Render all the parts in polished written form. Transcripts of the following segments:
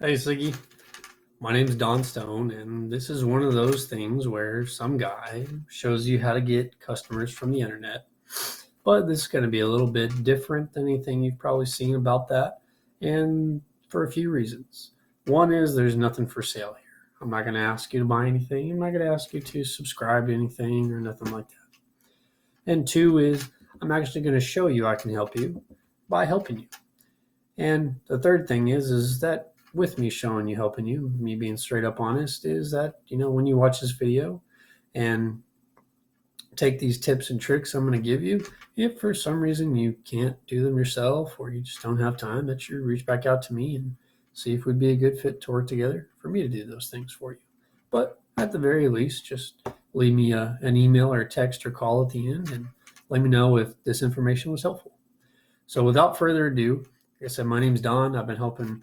Hey, Siggy. My name's Don Stone, and this is one of those things where some guy shows you how to get customers from the internet. But this is going to be a little bit different than anything you've probably seen about that, and for a few reasons. One is there's nothing for sale here. I'm not going to ask you to buy anything. I'm not going to ask you to subscribe to anything or nothing like that. And two is I'm actually going to show you I can help you by helping you. And the third thing is that with me showing you, helping you, me being straight up honest, is that, when you watch this video and take these tips and tricks I'm going to give you, if for some reason you can't do them yourself or you just don't have time, that you reach back out to me and see if we'd be a good fit to work together for me to do those things for you. But at the very least, just leave me an email or a text or call at the end and let me know if this information was helpful. So without further ado, like I said, my name's Don. I've been helping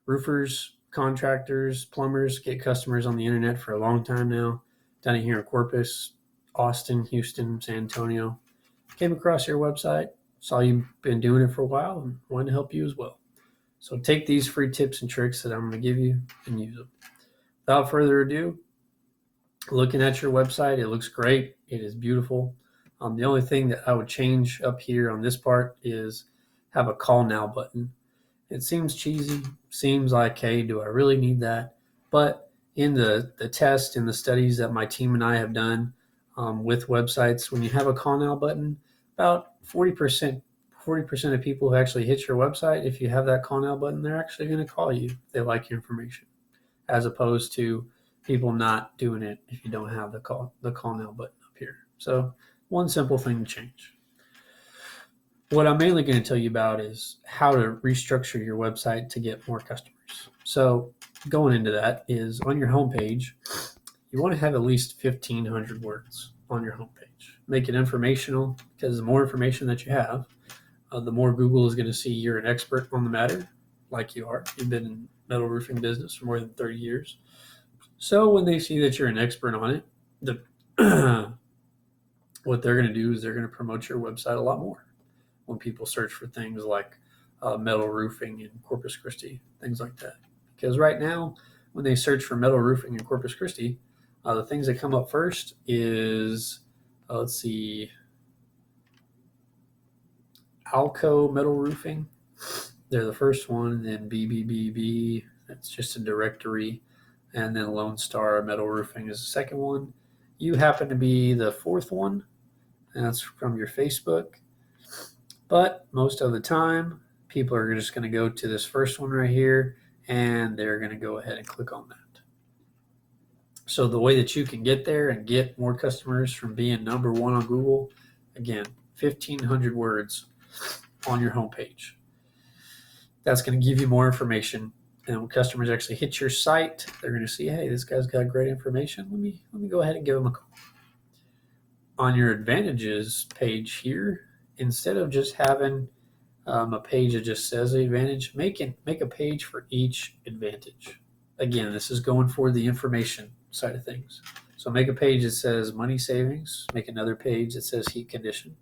roofers, contractors, plumbers get customers on the internet for a long time now. Done it here in Corpus, Austin, Houston, San Antonio. Came across your website, saw you've been doing it for a while, and wanted to help you as well. So take these free tips and tricks that I'm going to give you and use them. Without further ado, looking at your website, it looks great. It is beautiful. The only thing that I would change up here on this part is have a call now button. It seems cheesy, seems like, hey, do I really need that? But in the test and the studies that my team and I have done with websites, when you have a call now button, about 40% of people who actually hit your website, if you have that call now button, they're actually going to call you if they like your information, as opposed to people not doing it if you don't have the call now button up here. So one simple thing to change. What I'm mainly going to tell you about is how to restructure your website to get more customers. So going into that is on your homepage, you want to have at least 1,500 words on your homepage. Make it informational, because the more information that you have, the more Google is going to see you're an expert on the matter, like you are. You've been in metal roofing business for more than 30 years. So when they see that you're an expert on it, what they're going to do is they're going to promote your website a lot more when people search for things like metal roofing in Corpus Christi, things like that. Because right now, when they search for metal roofing in Corpus Christi, the things that come up first is, let's see, Alco Metal Roofing. They're the first one, and then BBBB, that's just a directory, and then Lone Star Metal Roofing is the second one. You happen to be the fourth one, and that's from your Facebook. But most of the time, people are just going to go to this first one right here, and they're going to go ahead and click on that. So the way that you can get there and get more customers from being number one on Google, again, 1,500 words on your homepage. That's going to give you more information. And when customers actually hit your site, they're going to see, hey, this guy's got great information. Let me go ahead and give him a call. On your advantages page here, instead of just having a page that just says the advantage, make a page for each advantage. Again, this is going for the information side of things. So make a page that says money savings, make another page that says heat condition,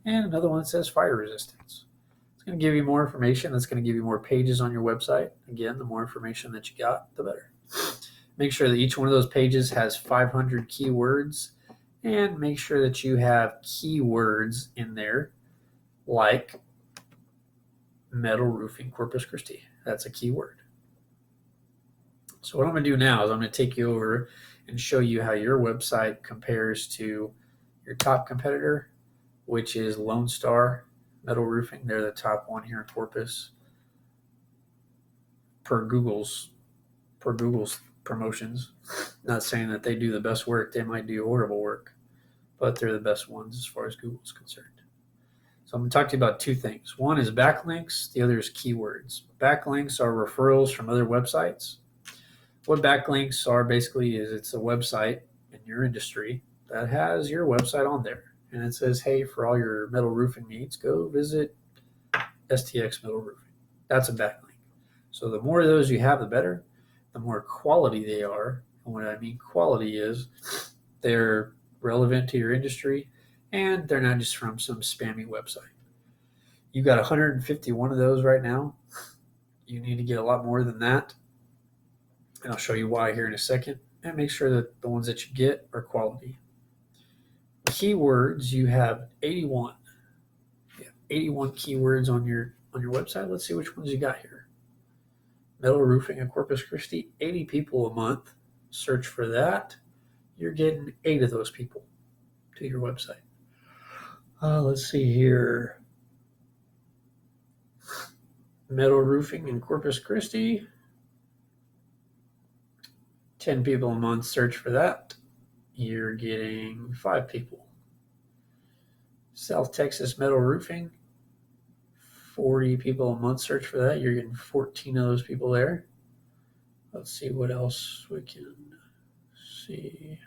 and another one that says fire resistance. It's going to give you more information. That's going to give you more pages on your website. Again, the more information that you got, the better. Make sure that each one of those pages has 500 keywords, and make sure that you have keywords in there like metal roofing Corpus Christi. That's a keyword. So what I'm going to do now is I'm going to take you over and show you how your website compares to your top competitor, which is Lone Star Metal Roofing. They're the top one here in Corpus per Google's promotions. Not saying that they do the best work. They might do horrible work, but they're the best ones as far as Google's concerned. So I'm going to talk to you about two things. One is backlinks. The other is keywords. Backlinks are referrals from other websites. What backlinks are basically is it's a website in your industry that has your website on there. And it says, hey, for all your metal roofing needs, go visit STX Metal Roofing. That's a backlink. So the more of those you have, the better. The more quality they are. And what I mean quality is they're relevant to your industry, and they're not just from some spammy website. You got 151 of those right now. You need to get a lot more than that. And I'll show you why here in a second. And make sure that the ones that you get are quality. Keywords, you have 81. You have 81 keywords on your website. Let's see which ones you got here. Metal roofing in Corpus Christi, 80 people a month. Search for that. You're getting 8 of those people to your website. Let's see here. Metal roofing in Corpus Christi, 10 people a month. Search for that. You're getting 5 people. South Texas metal roofing, 40 people a month. Search for that. You're getting 14 of those people there. Let's see what else we can see.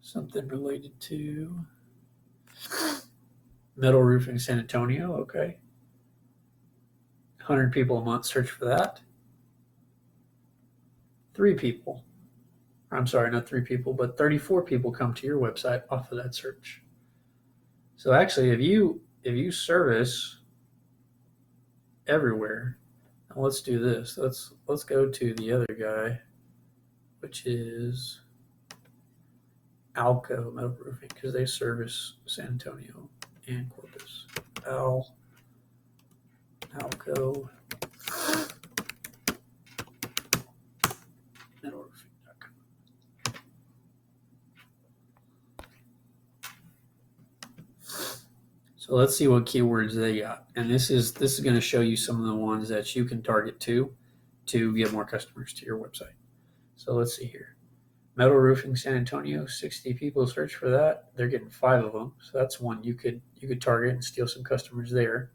Something related to metal roofing San Antonio. Okay. 100 people a month. Search for that. 3 people. I'm sorry, not 3 people, but 34 people come to your website off of that search. So actually, if you service everywhere, now let's do this. Let's go to the other guy, which is Alco Metal Roofing, because they service San Antonio and Corpus. Alco Metal Roofing.com. So let's see what keywords they got. And this is going to show you some of the ones that you can target to get more customers to your website. So let's see here. Metal roofing San Antonio, 60 people search for that. They're getting 5 of them. So that's one you could target and steal some customers there.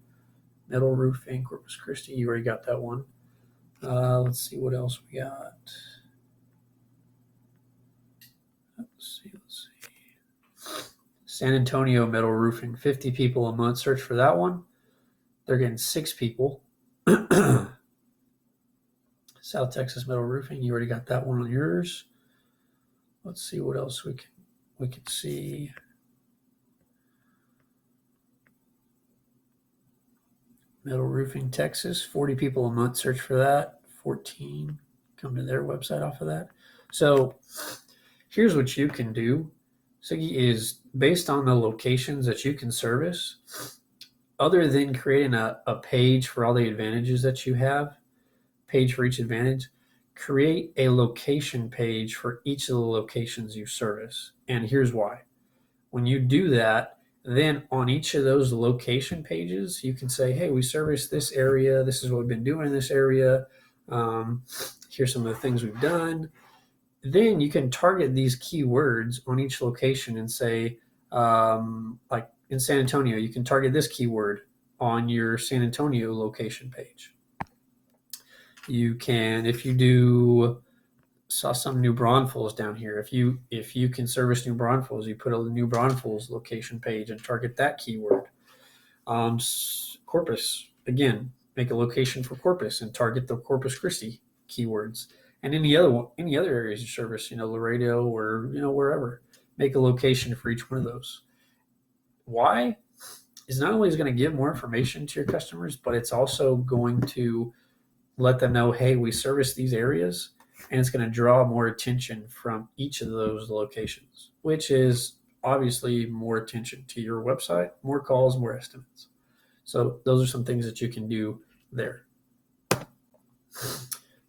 Metal roofing Corpus Christi, you already got that one. Let's see what else we got. Let's see. San Antonio metal roofing, 50 people a month. Search for that one. They're getting 6 people. South Texas metal roofing, you already got that one on yours. Let's see what else we can see. Metal roofing Texas, 40 people a month. Search for that. 14 come to their website off of that. So here's what you can do. Siggy is based on the locations that you can service. Other than creating a page for all the advantages that you have, page for each advantage, create a location page for each of the locations you service. And here's why. When you do that, then on each of those location pages, you can say, hey, we service this area. This is what we've been doing in this area. Here's some of the things we've done. Then you can target these keywords on each location and say, like in San Antonio, you can target this keyword on your San Antonio location page. You can, if you saw some New Braunfels down here, if you can service New Braunfels, you put a New Braunfels location page and target that keyword. Corpus, again, make a location for Corpus and target the Corpus Christi keywords. And any other areas you service, Laredo or wherever, make a location for each one of those. Why? Is not only is going to give more information to your customers, but it's also going to let them know, hey, we service these areas, and it's going to draw more attention from each of those locations, which is obviously more attention to your website, more calls, more estimates. So those are some things that you can do there.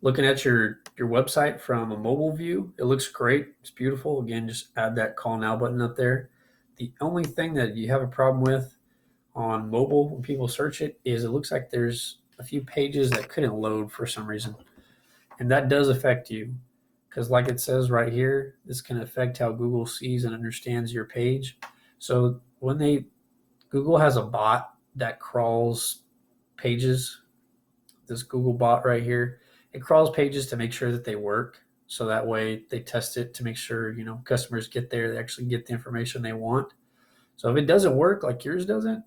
Looking at your website from a mobile view, it looks great. It's beautiful. Again, just add that call now button up there. The only thing that you have a problem with on mobile when people search it is it looks like there's a few pages that couldn't load for some reason. And that does affect you because like it says right here, this can affect how Google sees and understands your page. So Google has a bot that crawls pages, this Google bot right here, it crawls pages to make sure that they work. So that way they test it to make sure, customers get there, they actually get the information they want. So if it doesn't work like yours doesn't,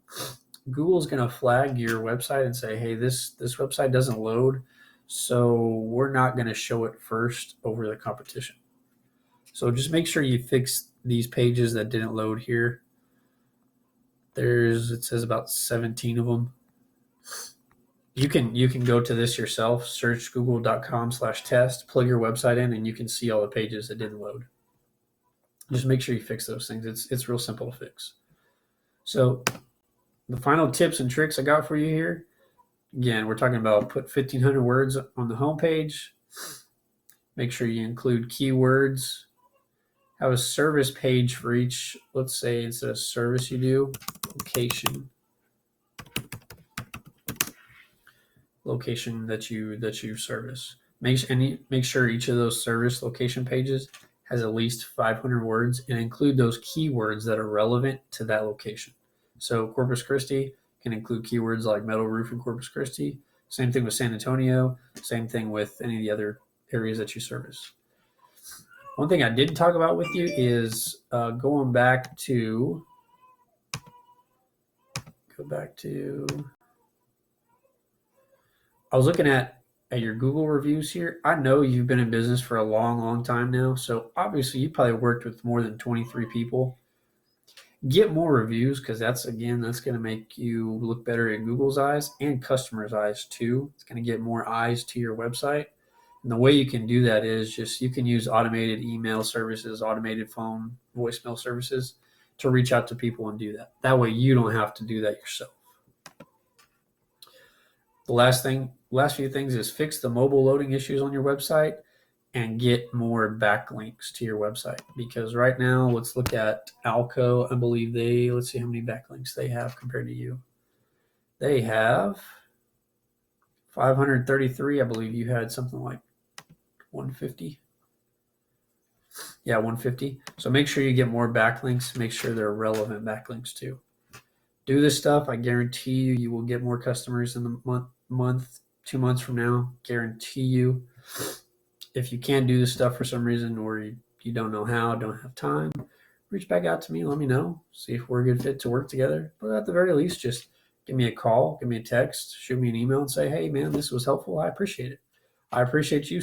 Google's going to flag your website and say, hey, this website doesn't load, so we're not going to show it first over the competition. So just make sure you fix these pages that didn't load here. It says about 17 of them. You can go to this yourself, search google.com/test, plug your website in, and you can see all the pages that didn't load. Just make sure you fix those things. It's real simple to fix. So the final tips and tricks I got for you here. Again, we're talking about put 1,500 words on the homepage. Make sure you include keywords. Have a service page for each. Let's say instead of service, you do location that you service. Make sure each of those service location pages has at least 500 words and include those keywords that are relevant to that location. So Corpus Christi can include keywords like metal roof in Corpus Christi. Same thing with San Antonio. Same thing with any of the other areas that you service. One thing I didn't talk about with you is going back to I was looking at your Google reviews here. I know you've been in business for a long time now, so obviously you probably worked with more than 23 people. Get more reviews because that's going to make you look better in Google's eyes and customers' eyes too. It's going to get more eyes to your website. And the way you can do that is just you can use automated email services, automated phone, voicemail services to reach out to people and do that. That way you don't have to do that yourself. The last few things is fix the mobile loading issues on your website and get more backlinks to your website. Because right now, let's look at Alco. I believe let's see how many backlinks they have compared to you. They have 533. I believe you had something like 150. Yeah, 150. So make sure you get more backlinks. Make sure they're relevant backlinks too. Do this stuff. I guarantee you will get more customers in the month, 2 months from now. Guarantee you. If you can't do this stuff for some reason or you don't know how, don't have time, reach back out to me. Let me know. See if we're a good fit to work together. But at the very least, just give me a call, give me a text, shoot me an email and say, hey, man, this was helpful. I appreciate it. I appreciate you